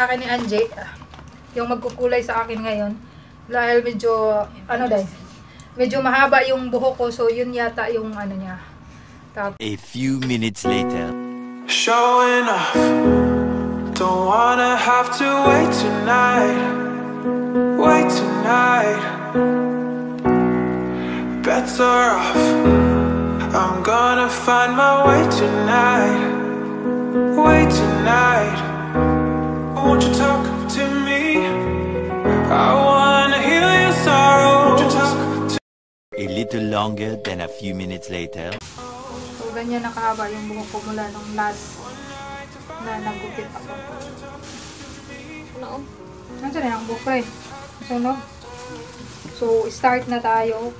sa akin ni Angie, yung magkukulay sa akin ngayon. Dahil medyo, medyo mahaba yung buhok ko. So, yun yata yung niya. Tapos, a few minutes later. Showing off. Don't wanna have to wait tonight. Wait tonight. Bets are off. I'm gonna find my way tonight. Wait tonight. Won't you talk to me? I wanna heal your sorrow. Won't you talk to A little longer than a few minutes later. so ganyan nakahaba yung buhok ko mula nung last na nagupit ako. Ano? Nandiyan na yung buhok ko eh. Sunog. So, start na tayo.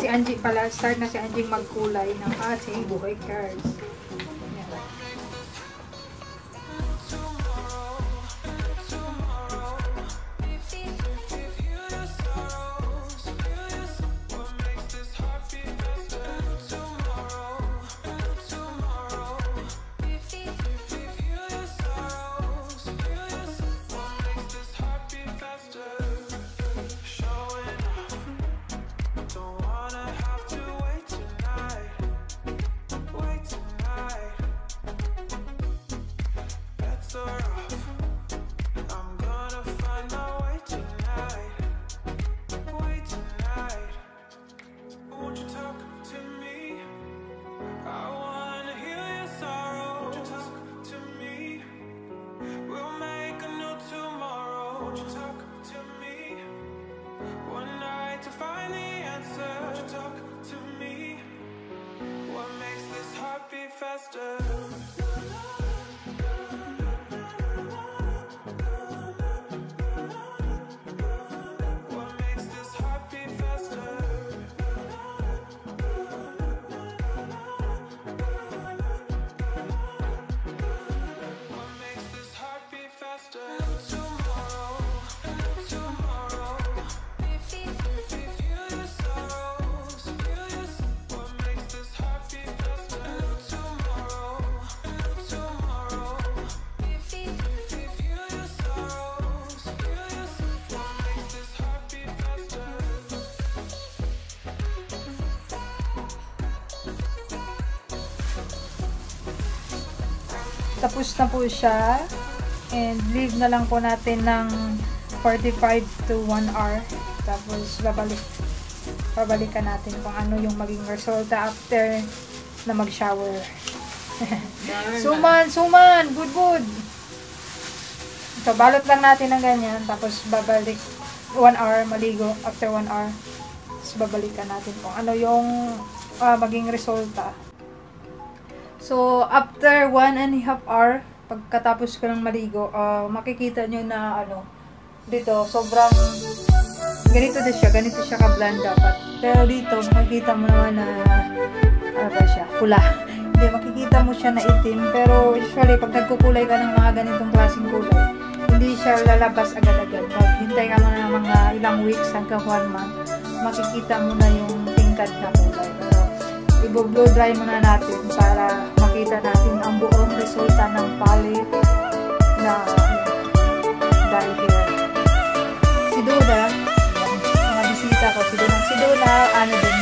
Si Angie pala, start na si Angie magkulay ng ating buhay cards. Yan. faster. What makes this heart beat faster? What makes this heart beat faster? Tomorrow, tomorrow. Feel your sorrows, feel your. What makes this heart beat faster? Tomorrow, tomorrow. Feel your sorrows, feel your. What makes this heart beat faster? Tapos na po siya. And leave na lang po natin ng 45 to 1 hour. Tapos babalikan natin kung ano yung maging resulta after na mag-shower. Suman! Good! So, balot lang natin ng ganyan. Tapos babalik 1 hour, maligo after 1 hour. Tapos babalikan natin kung ano yung maging resulta. So, after 1.5 hour, pagkatapos ko ng maligo, makikita nyo na dito, sobrang ganito siya ka-bland dapat. Pero dito, makikita mo naman na pula. Hindi, makikita mo siya na itim. Pero usually, pag nagkukulay ka ng mga ganitong klaseng kulay, hindi siya lalabas agad-agad. Pag hintay ka mo na ng mga ilang weeks hanggang 1 month, makikita mo na yung tingkad na kulay. Pero, i-blow dry muna natin para makita natin ang buong resulta ng palette na dye hair. Si Duna, mga bisita ko, si Duna,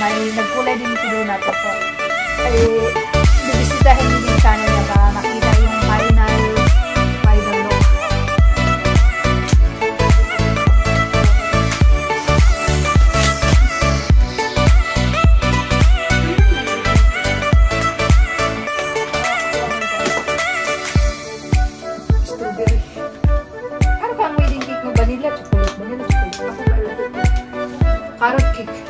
may nagkulay din si Duna po. Bibisitahin din sana niya para makita yung final look. Strawberry. Ano ka ang wedding cake mo? Vanilla chocolate. Carrot cake.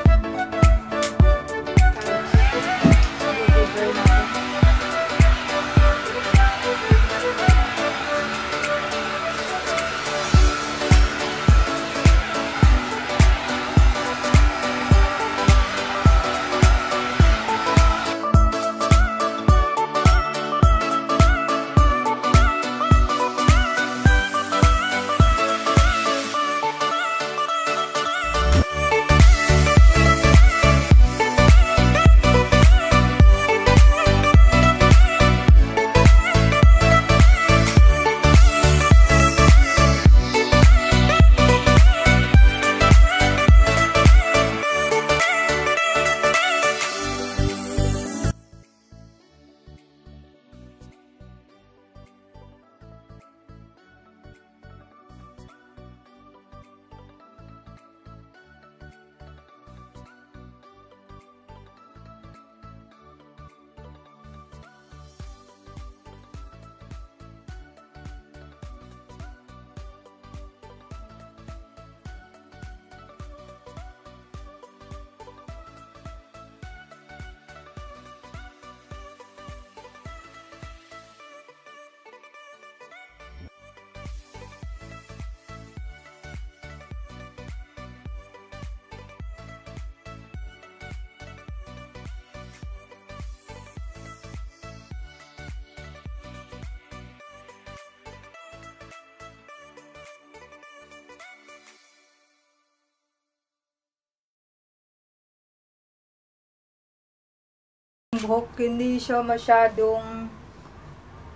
buhok, hindi siya masyadong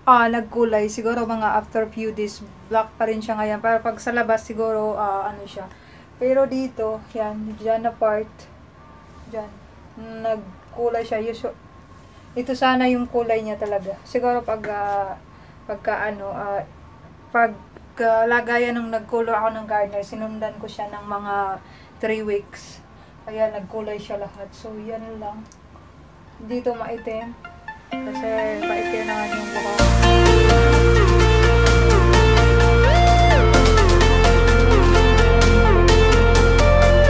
nagkulay. Siguro mga after few days, black pa rin siya ngayon. Pero pag sa labas, siguro ano siya. Pero dito, yan, dyan na part, dyan, nagkulay siya. Ito sana yung kulay niya talaga. Siguro pag lagayan nung nagkulo ako ng gardener, sinundan ko siya ng mga 3 weeks. Kaya nagkulay siya lahat. So, yan lang. Dito maitim. Kasi maitim naman yung buhok.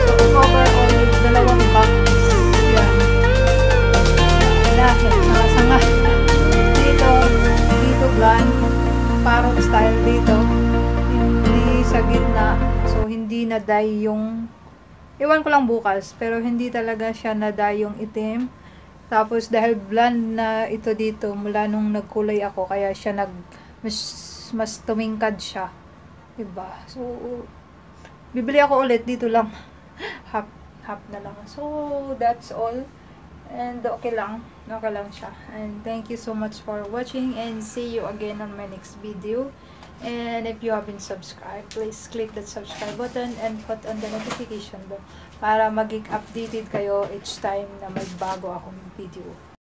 So, overall, 2 box. Yan. Lahat. Sanga-sanga. Dito blonde. Parrot style dito. Hindi sa gitna. So, hindi na-dye yung iwan ko lang bukas, pero hindi talaga siya na-dye yung itim. Tapos, dahil blonde na ito dito, mula nung nagkulay ako, kaya siya mas tumingkad siya. Diba? So, bibili ako ulit dito lang. half na lang. So, that's all. And okay lang siya. And thank you so much for watching, and see you again on my next video. And if you haven't subscribed, please click that subscribe button and put on the notification bell para maging updated kayo each time na may bago akong video.